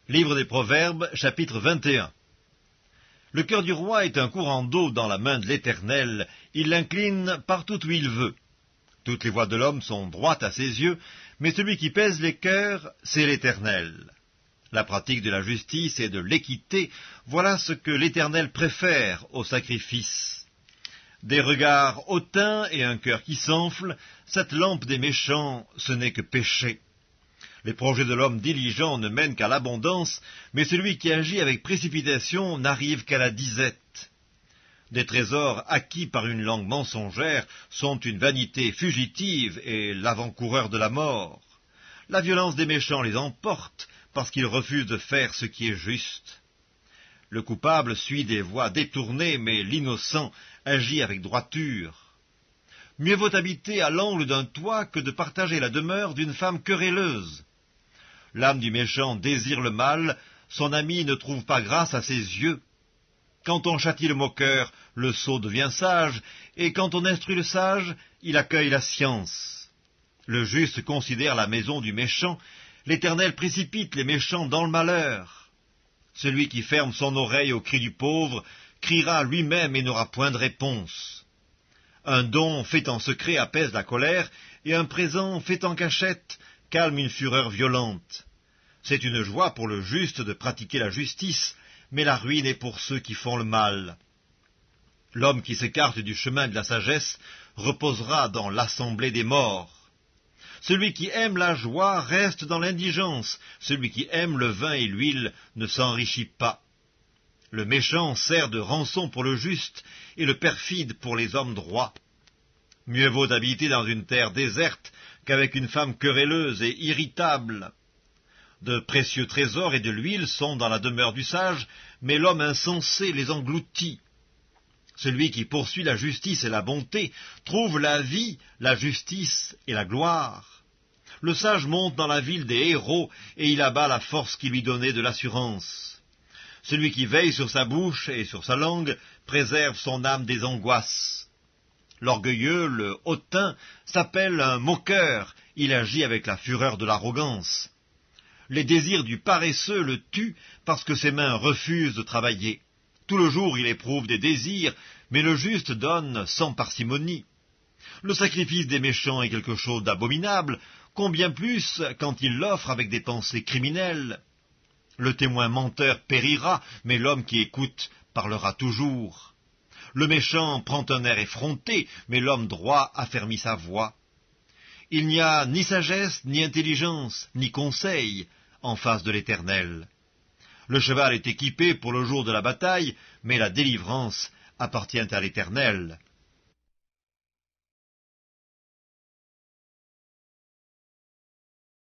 Livre des Proverbes, chapitre 21. Le cœur du roi est un courant d'eau dans la main de l'Éternel, il l'incline partout où il veut. Toutes les voies de l'homme sont droites à ses yeux, mais celui qui pèse les cœurs, c'est l'Éternel. La pratique de la justice et de l'équité, voilà ce que l'Éternel préfère au sacrifice. Des regards hautains et un cœur qui s'enfle, cette lampe des méchants, ce n'est que péché. Les projets de l'homme diligent ne mènent qu'à l'abondance, mais celui qui agit avec précipitation n'arrive qu'à la disette. Des trésors acquis par une langue mensongère sont une vanité fugitive et l'avant-coureur de la mort. La violence des méchants les emporte parce qu'ils refusent de faire ce qui est juste. Le coupable suit des voies détournées, mais l'innocent agit avec droiture. Mieux vaut habiter à l'angle d'un toit que de partager la demeure d'une femme querelleuse. L'âme du méchant désire le mal, son ami ne trouve pas grâce à ses yeux. Quand on châtie le moqueur, le sot devient sage, et quand on instruit le sage, il accueille la science. Le juste considère la maison du méchant, l'Éternel précipite les méchants dans le malheur. Celui qui ferme son oreille au cri du pauvre criera lui-même et n'aura point de réponse. Un don fait en secret apaise la colère, et un présent fait en cachette calme une fureur violente. C'est une joie pour le juste de pratiquer la justice, mais la ruine est pour ceux qui font le mal. L'homme qui s'écarte du chemin de la sagesse reposera dans l'assemblée des morts. Celui qui aime la joie reste dans l'indigence, celui qui aime le vin et l'huile ne s'enrichit pas. Le méchant sert de rançon pour le juste, et le perfide pour les hommes droits. Mieux vaut d'habiter dans une terre déserte qu'avec une femme querelleuse et irritable. De précieux trésors et de l'huile sont dans la demeure du sage, mais l'homme insensé les engloutit. Celui qui poursuit la justice et la bonté trouve la vie, la justice et la gloire. Le sage monte dans la ville des héros, et il abat la force qui lui donnait de l'assurance. Celui qui veille sur sa bouche et sur sa langue préserve son âme des angoisses. L'orgueilleux, le hautain, s'appelle un moqueur, il agit avec la fureur de l'arrogance. Les désirs du paresseux le tuent parce que ses mains refusent de travailler. Tout le jour il éprouve des désirs, mais le juste donne sans parcimonie. Le sacrifice des méchants est quelque chose d'abominable, combien plus quand il l'offre avec des pensées criminelles. Le témoin menteur périra, mais l'homme qui écoute parlera toujours. Le méchant prend un air effronté, mais l'homme droit affermit sa voix. Il n'y a ni sagesse, ni intelligence, ni conseil en face de l'Éternel. Le cheval est équipé pour le jour de la bataille, mais la délivrance appartient à l'Éternel.